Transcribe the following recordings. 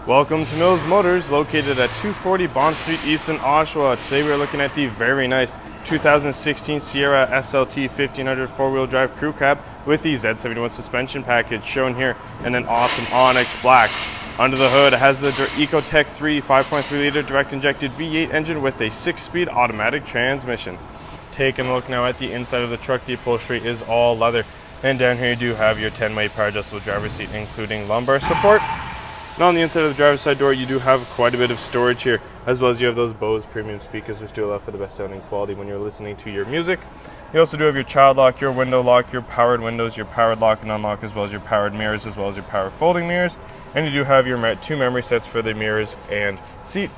Welcome to Mills Motors, located at 240 Bond Street East in Oshawa. Today we are looking at the very nice 2016 Sierra SLT 1500 four-wheel drive crew cab with the Z71 suspension package shown here in an awesome onyx black. Under the hood, it has the Ecotec 3 5.3 liter direct injected V8 engine with a 6-speed automatic transmission. Taking a look now at the inside of the truck, the upholstery is all leather. And down here you do have your 10-way power adjustable driver's seat, including lumbar support. And on the inside of the driver's side door, you do have quite a bit of storage here, as well as you have those Bose premium speakers, which do allow for the best sounding quality when you're listening to your music. You also do have your child lock, your window lock, your powered windows, your powered lock and unlock, as well as your powered mirrors, as well as your power folding mirrors. And you do have your 2 memory sets for the mirrors and seat.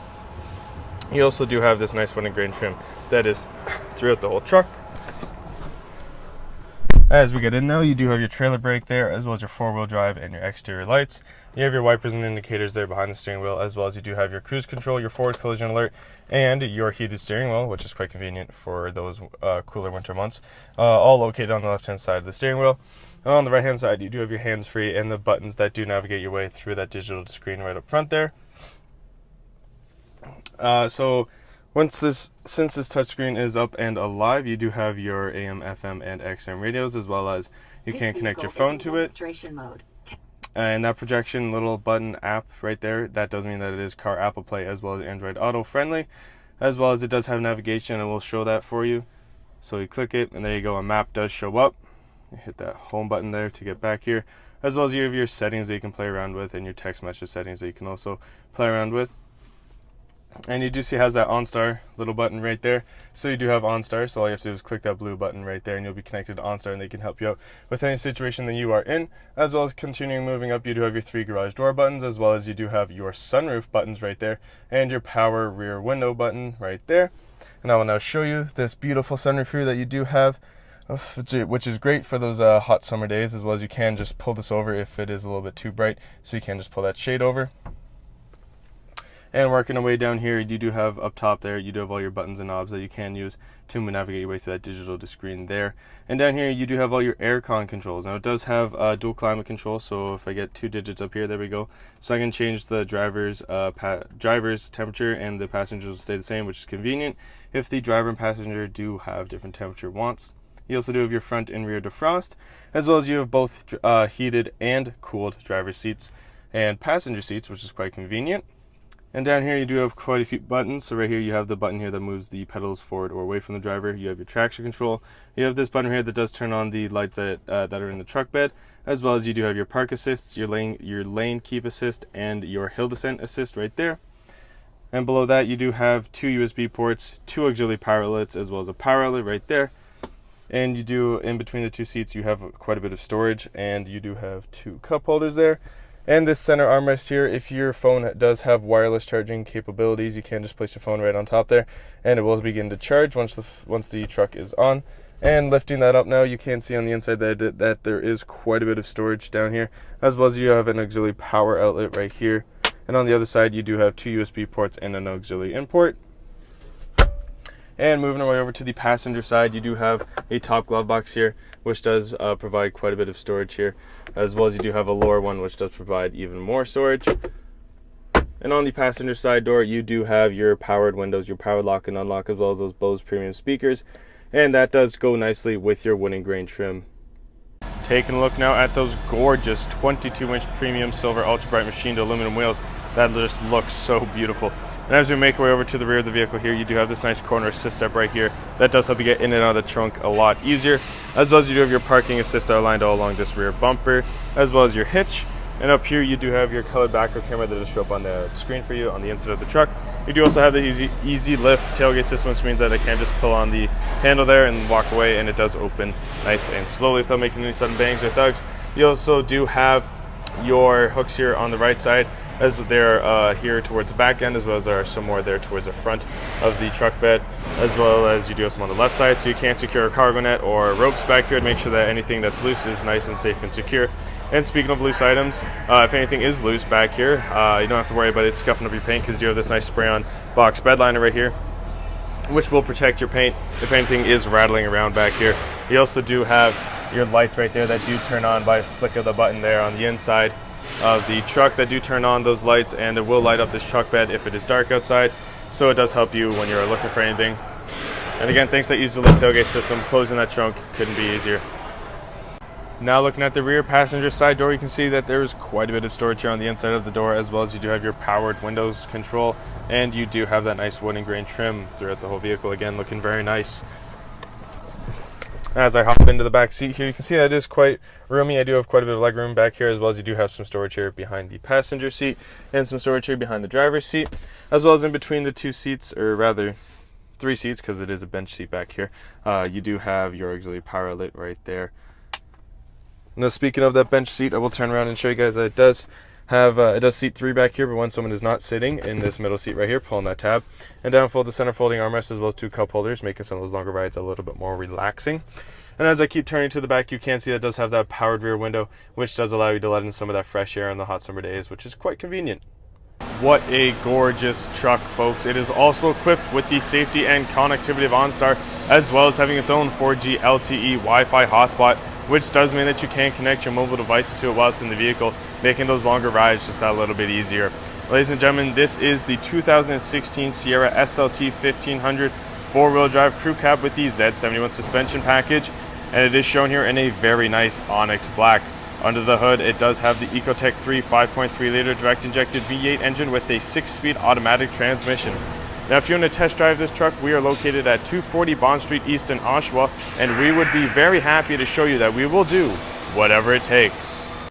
You also do have this nice wood grain trim that is throughout the whole truck. As we get in now, you do have your trailer brake there, as well as your 4-wheel drive and your exterior lights. You have your wipers and indicators there behind the steering wheel, as well as you do have your cruise control, your forward collision alert, and your heated steering wheel, which is quite convenient for those cooler winter months, all located on the left-hand side of the steering wheel. And on the right-hand side, you do have your hands-free and the buttons that do navigate your way through that digital screen right up front there. Since this touchscreen is up and alive, you do have your AM, FM, and XM radios, as well as you can connect your phone to it. And that projection little button app right there, that does mean that it is Car Apple Play as well as Android Auto friendly, as well as it does have navigation, and we'll show that for you. So you click it, and there you go, a map does show up. You hit that home button there to get back here, as well as you have your settings that you can play around with, and your text message settings that you can also play around with. And you do see it has that OnStar little button right there. So you do have OnStar, so all you have to do is click that blue button right there and you'll be connected to OnStar, and they can help you out with any situation that you are in. As well as continuing moving up, you do have your 3 garage door buttons, as well as you do have your sunroof buttons right there and your power rear window button right there. And I will now show you this beautiful sunroof here that you do have, which is great for those hot summer days, as well as you can just pull this over if it is a little bit too bright, so you can just pull that shade over. And working our way down here, you do have up top there, you do have all your buttons and knobs that you can use to navigate your way through that digital screen there. And down here, you do have all your aircon controls. Now, it does have dual climate control, so if I get 2 digits up here, there we go. So I can change the driver's temperature, and the passengers will stay the same, which is convenient if the driver and passenger do have different temperature wants. You also do have your front and rear defrost, as well as you have both heated and cooled driver seats and passenger seats, which is quite convenient. And down here you do have quite a few buttons. So right here you have the button here that moves the pedals forward or away from the driver. You have your traction control. You have this button here that does turn on the lights that are in the truck bed, as well as you do have your park assists, your lane keep assist, and your hill descent assist right there. And below that you do have 2 USB ports, 2 auxiliary power outlets, as well as a power outlet right there. And you do, in between the 2 seats, you have quite a bit of storage, and you do have 2 cup holders there. And this center armrest here, if your phone does have wireless charging capabilities, you can just place your phone right on top there, and it will begin to charge once the truck is on. And lifting that up now, you can see on the inside that there is quite a bit of storage down here, as well as you have an auxiliary power outlet right here. And on the other side, you do have 2 USB ports and an auxiliary in port. And moving our way over to the passenger side, you do have a top glove box here, which does provide quite a bit of storage here, as well as you do have a lower one, which does provide even more storage. And on the passenger side door, you do have your powered windows, your power lock and unlock, as well as those Bose premium speakers, and that does go nicely with your wood grain trim. Taking a look now at those gorgeous 22-inch premium silver ultra bright machined aluminum wheels that just look so beautiful. And as we make our way over to the rear of the vehicle here, you do have this nice corner assist step right here that does help you get in and out of the trunk a lot easier, as well as you do have your parking assist that are lined all along this rear bumper, as well as your hitch. And up here you do have your colored backup camera that will show up on the screen for you on the inside of the truck. You do also have the easy lift tailgate system, which means that I can just pull on the handle there and walk away, and it does open nice and slowly without making any sudden bangs or thugs. You also do have your hooks here on the right side, as they're here towards the back end, as well as there are some more there towards the front of the truck bed, as well as you do have some on the left side, so you can secure a cargo net or ropes back here to make sure that anything that's loose is nice and safe and secure. And speaking of loose items, if anything is loose back here, you don't have to worry about it scuffing up your paint, because you have this nice spray-on box bed liner right here, which will protect your paint if anything is rattling around back here. You also do have your lights right there that do turn on by a flick of the button there on the inside. of the truck that do turn on those lights, and it will light up this truck bed if it is dark outside, so it does help you when you're looking for anything. And again, thanks to that easy-lit tailgate system, closing that trunk couldn't be easier. Now looking at the rear passenger side door, you can see that there's quite a bit of storage here on the inside of the door, as well as you do have your powered windows control, and you do have that nice wood and grain trim throughout the whole vehicle. Again, looking very nice. As I hop into the back seat here, you can see that it is quite roomy. I do have quite a bit of leg room back here, as well as you do have some storage here behind the passenger seat and some storage here behind the driver's seat, as well as in between the two seats, or rather 3 seats, because it is a bench seat back here. You do have your auxiliary power outlet right there. Now, speaking of that bench seat, I will turn around and show you guys that it does have it does seat 3 back here, but when someone is not sitting in this middle seat right here, pulling that tab, and down fold the center folding armrest, as well as 2 cup holders, making some of those longer rides a little bit more relaxing. And as I keep turning to the back, you can see that it does have that powered rear window, which does allow you to let in some of that fresh air on the hot summer days, which is quite convenient. What a gorgeous truck, folks. It is also equipped with the safety and connectivity of OnStar, as well as having its own 4G LTE Wi-Fi hotspot, which does mean that you can connect your mobile devices to it while it's in the vehicle, making those longer rides just that little bit easier. Ladies and gentlemen, this is the 2016 Sierra SLT 1500 4-wheel drive crew cab with the Z71 suspension package, and it is shown here in a very nice onyx black. Under the hood, it does have the Ecotec 3 5.3 liter direct injected V8 engine with a 6-speed automatic transmission. Now, if you want to test drive this truck, we are located at 240 Bond Street East in Oshawa, and we would be very happy to show you that we will do whatever it takes.